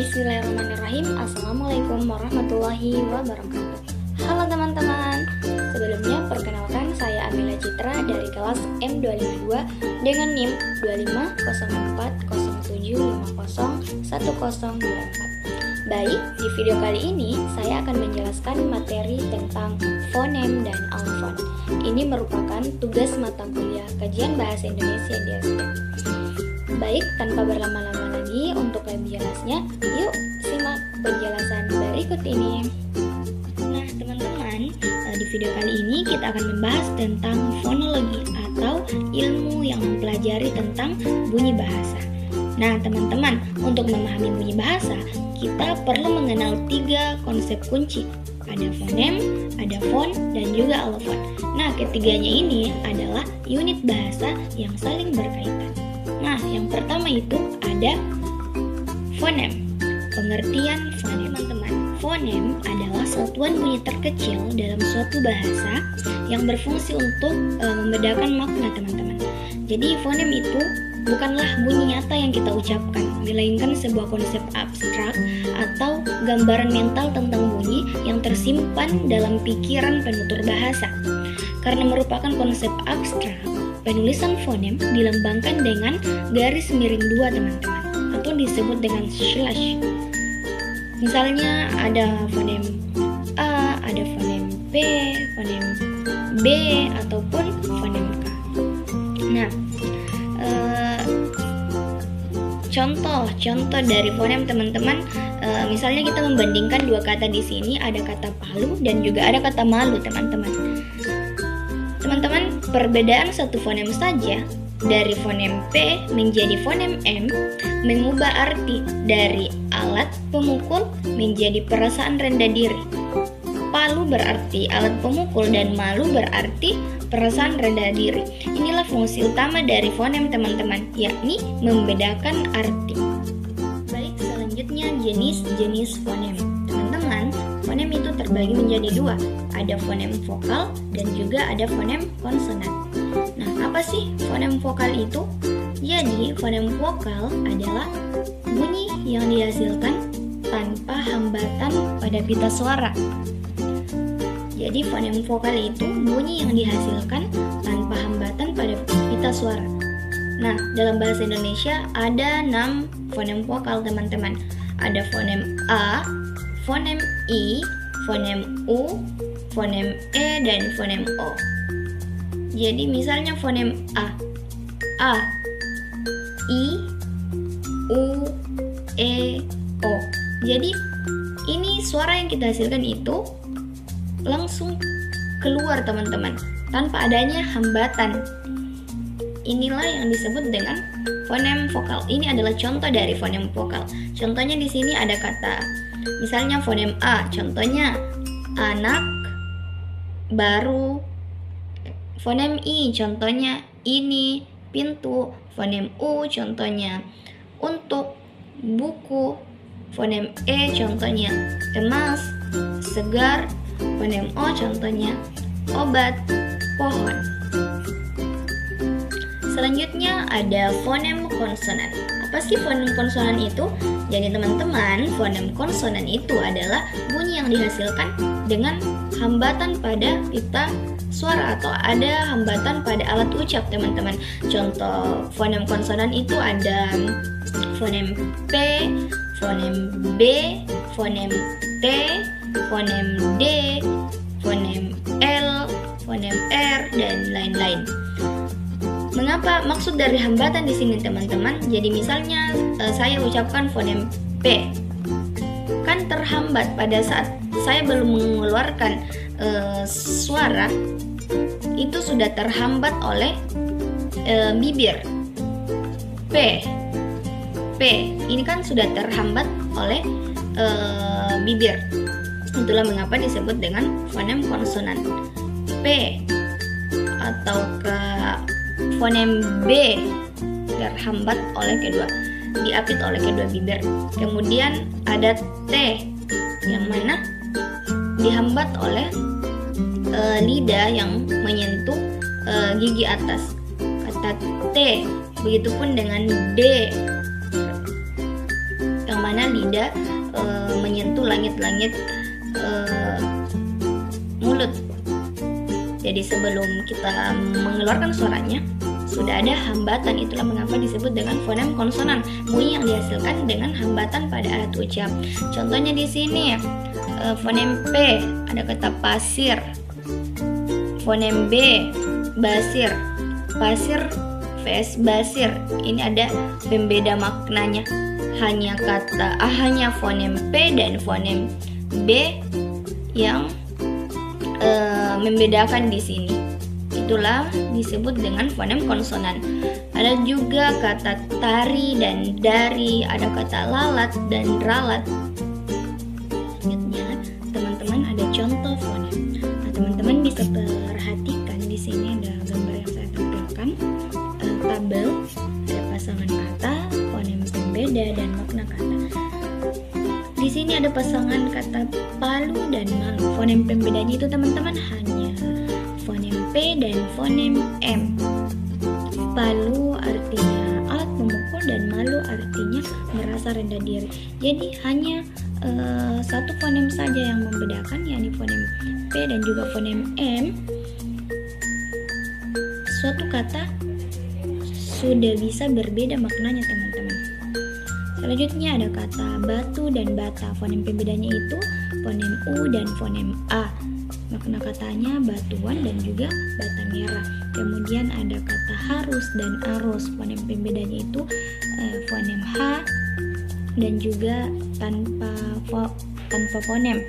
Bismillahirrahmanirrahim. Assalamualaikum warahmatullahi wabarakatuh. Halo teman-teman. Sebelumnya perkenalkan, saya Amila Citra dari kelas M252 dengan NIM 250407501024. Baik, di video kali ini saya akan menjelaskan materi tentang fonem dan alfon. Ini merupakan tugas mata kuliah kajian bahasa Indonesia di STM. Baik, tanpa berlama-lama lagi, untuk lebih jelasnya, yuk simak penjelasan berikut ini. Nah teman-teman, di video kali ini kita akan membahas tentang fonologi atau ilmu yang mempelajari tentang bunyi bahasa. Nah teman-teman, untuk memahami bunyi bahasa, kita perlu mengenal 3 konsep kunci. Ada fonem, ada fon, dan juga alfon. Nah ketiganya ini adalah unit bahasa yang saling berkaitan. Nah, yang pertama itu ada fonem. Pengertian fonem, teman-teman. Fonem adalah satuan bunyi terkecil dalam suatu bahasa yang berfungsi untuk membedakan makna, teman-teman. Jadi, fonem itu bukanlah bunyi nyata yang kita ucapkan, melainkan sebuah konsep abstrak atau gambaran mental tentang bunyi yang tersimpan dalam pikiran penutur bahasa. Karena merupakan konsep abstrak, penulisan fonem dilambangkan dengan garis miring 2, teman-teman, atau disebut dengan slash. Misalnya ada fonem A, ada fonem P, fonem B, ataupun fonem K. Nah, contoh dari fonem, teman-teman, misalnya kita membandingkan 2 kata di sini, ada kata palu dan juga ada kata malu, teman-teman. Teman-teman, perbedaan satu fonem saja dari fonem P menjadi fonem M mengubah arti dari alat pemukul menjadi perasaan rendah diri. Palu berarti alat pemukul dan malu berarti perasaan rendah diri. Inilah fungsi utama dari fonem, teman-teman, yakni membedakan arti. Baik, selanjutnya jenis-jenis fonem. Teman-teman, fonem itu terbagi menjadi 2. Ada fonem vokal dan juga ada fonem konsonan. Nah, apa sih fonem vokal itu? Jadi, fonem vokal adalah bunyi yang dihasilkan tanpa hambatan pada pita suara. Jadi, fonem vokal itu bunyi yang dihasilkan tanpa hambatan pada pita suara. Nah, dalam bahasa Indonesia ada 6 fonem vokal, teman-teman. Ada fonem A, fonem I, fonem U, fonem E, dan fonem O. Jadi misalnya fonem A, I, U, E, O. Jadi ini suara yang kita hasilkan itu langsung keluar, teman-teman, tanpa adanya hambatan. Inilah yang disebut dengan fonem vokal. Ini adalah contoh dari fonem vokal. Contohnya di sini ada kata, misalnya fonem A, contohnya anak, baru. Fonem I, contohnya ini, pintu. Fonem U, contohnya untuk, buku. Fonem E, contohnya emas, segar. Fonem O, contohnya obat, pohon. Selanjutnya ada fonem konsonan. Apa sih fonem konsonan itu? Jadi teman-teman, fonem konsonan itu adalah bunyi yang dihasilkan dengan hambatan pada pita suara atau ada hambatan pada alat ucap, teman-teman. Contoh fonem konsonan itu ada fonem P, fonem B, fonem T, fonem D, fonem L, fonem R, dan lain-lain. Mengapa maksud dari hambatan di sini, teman-teman? Jadi misalnya saya ucapkan fonem P, kan terhambat pada saat saya belum mengeluarkan suara, itu sudah terhambat oleh bibir. P ini kan sudah terhambat oleh bibir. Itulah mengapa disebut dengan fonem konsonan. P atau ke fonem B terhambat oleh diapit oleh kedua bibir. Kemudian ada T yang mana dihambat oleh lidah yang menyentuh gigi atas. Kata T, begitupun dengan D yang mana lidah menyentuh langit-langit mulut. Jadi sebelum kita mengeluarkan suaranya sudah ada hambatan, itulah mengapa disebut dengan fonem konsonan. Bunyi yang dihasilkan dengan hambatan pada alat ucap. Contohnya di sini fonem P ada kata pasir, fonem B basir, pasir vs basir. Ini ada pembeda maknanya. Hanya fonem P dan fonem B yang membedakan di sini. Itulah disebut dengan fonem konsonan. Ada juga kata tari dan dari, ada kata lalat dan ralat. Selanjutnya, teman-teman ada contoh fonem. Nah, teman-teman bisa perhatikan di sini ada gambar yang saya tampilkan. Tabel, ada pasangan kata, fonem pembeda dan makna kata. Di sini ada pasangan kata palu dan malu. Fonem pembedanya itu teman-teman hanya fonem P dan fonem M. Palu artinya alat memukul dan malu artinya merasa rendah diri. Jadi hanya satu fonem saja yang membedakan, yakni fonem P dan juga fonem M. Suatu kata sudah bisa berbeda maknanya teman-teman. Selanjutnya ada kata batu dan bata. Fonem pembedanya itu fonem U dan fonem A. Makna katanya batuan dan juga bata merah. Kemudian ada kata harus dan arus. Fonem pembedanya itu fonem H dan juga tanpa fonem.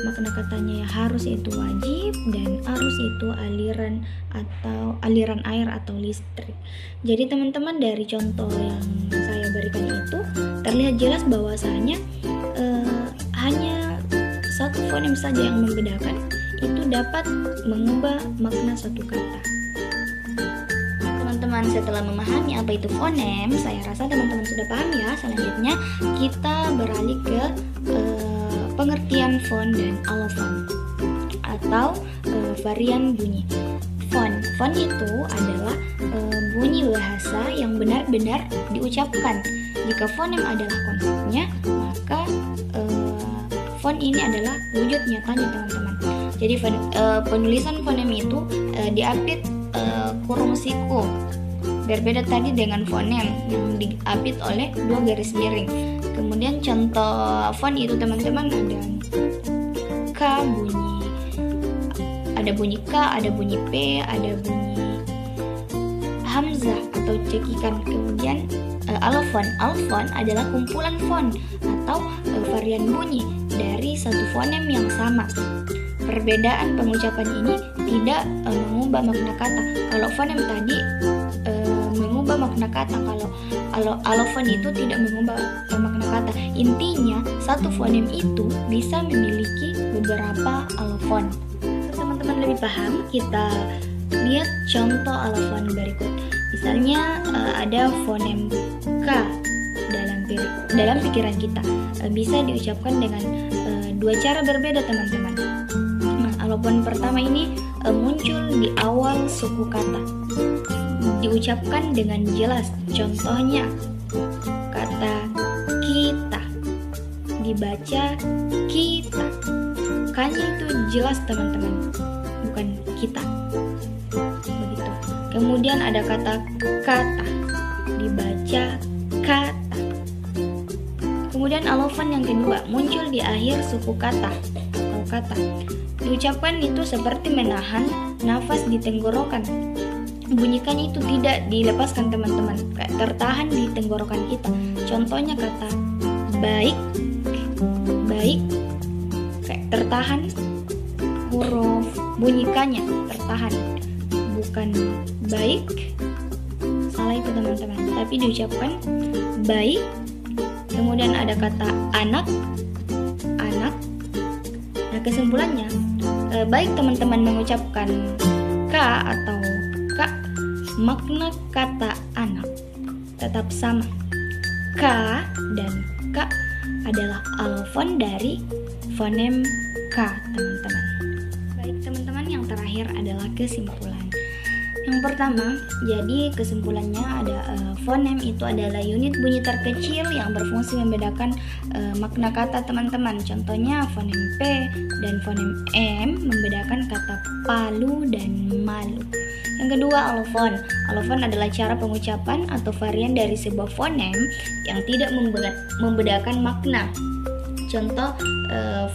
Makna katanya harus itu wajib dan arus itu aliran air atau listrik. Jadi teman-teman, dari contoh yang saya berikan itu terlihat jelas bahwasanya hanya satu fonem saja yang membedakan, itu dapat mengubah makna suatu kata. Teman-teman, setelah memahami apa itu fonem, saya rasa teman-teman sudah paham ya. Selanjutnya kita beralih ke pengertian fon dan alofon atau varian bunyi. Fon itu adalah bunyi bahasa yang benar-benar diucapkan. Jika fonem adalah konsepnya, maka fon ini adalah wujud nyatanya teman-teman. Jadi penulisan fonem itu diapit kurung siku. Berbeda tadi dengan fonem yang diapit oleh dua garis miring. Kemudian contoh fon itu teman-teman ada bunyi K, ada bunyi P, ada bunyi hamzah atau cekikan. Kemudian alofon adalah kumpulan fon atau varian bunyi dari satu fonem yang sama. Perbedaan pengucapan ini tidak mengubah makna kata. Kalau fonem tadi mengubah makna kata, kalau alofon itu tidak mengubah makna kata. Intinya satu fonem itu bisa memiliki beberapa alofon. Teman-teman lebih paham, kita lihat contoh alofon berikut. Misalnya ada fonem K dalam pikiran kita, bisa diucapkan dengan dua cara berbeda teman-teman. Nah, alofon pertama ini muncul di awal suku kata, diucapkan dengan jelas. Contohnya kata kita, dibaca kita. K-nya itu jelas teman-teman, bukan kita. Begitu. Kemudian ada kata dibaca kata. Kemudian alofon yang kedua muncul di akhir suku kata atau kata. Diucapkan itu seperti menahan nafas di tenggorokan. Bunyikannya itu tidak dilepaskan teman-teman, kayak tertahan di tenggorokan kita. Contohnya kata baik, kayak tertahan, huruf bunyikannya tertahan, bukan baik. Salah itu teman-teman, tapi diucapkan baik. Kemudian ada kata anak. Nah, kesimpulannya baik teman-teman mengucapkan K atau K, makna kata anak tetap sama. K dan K adalah alofon dari fonem K teman-teman. Baik teman-teman, yang terakhir adalah kesimpulan. Yang pertama, jadi kesimpulannya ada fonem itu adalah unit bunyi terkecil yang berfungsi membedakan makna kata teman-teman. Contohnya fonem P dan fonem M membedakan kata palu dan malu. Yang kedua, alofon. Alofon adalah cara pengucapan atau varian dari sebuah fonem yang tidak membedakan makna. Contoh,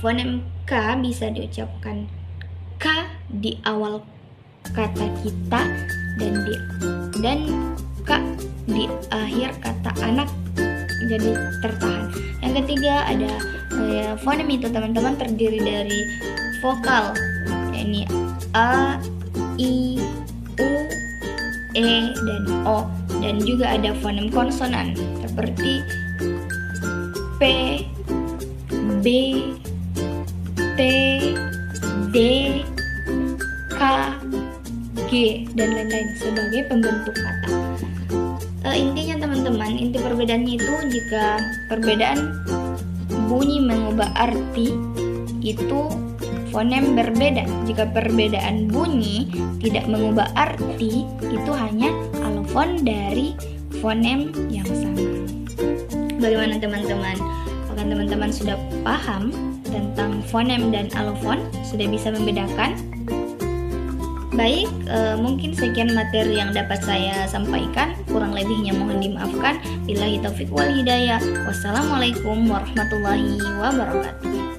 fonem K bisa diucapkan K di awal kata kita dan K di akhir kata anak, jadi tertahan. Yang ketiga ada fonem itu teman-teman terdiri dari vokal, yakni A, I, U, E, dan O, dan juga ada fonem konsonan seperti P, B, T, D, K, G, dan lain-lain sebagai pembentuk kata. Intinya teman-teman, inti perbedaannya itu jika perbedaan bunyi mengubah arti itu fonem berbeda. Jika perbedaan bunyi tidak mengubah arti itu hanya alofon dari fonem yang sama. Bagaimana teman-teman? Apakah teman-teman sudah paham tentang fonem dan alofon? Sudah bisa membedakan? Baik, mungkin sekian materi yang dapat saya sampaikan. Kurang lebihnya mohon dimaafkan. Billahi taufiq wal hidayah. Wassalamualaikum warahmatullahi wabarakatuh.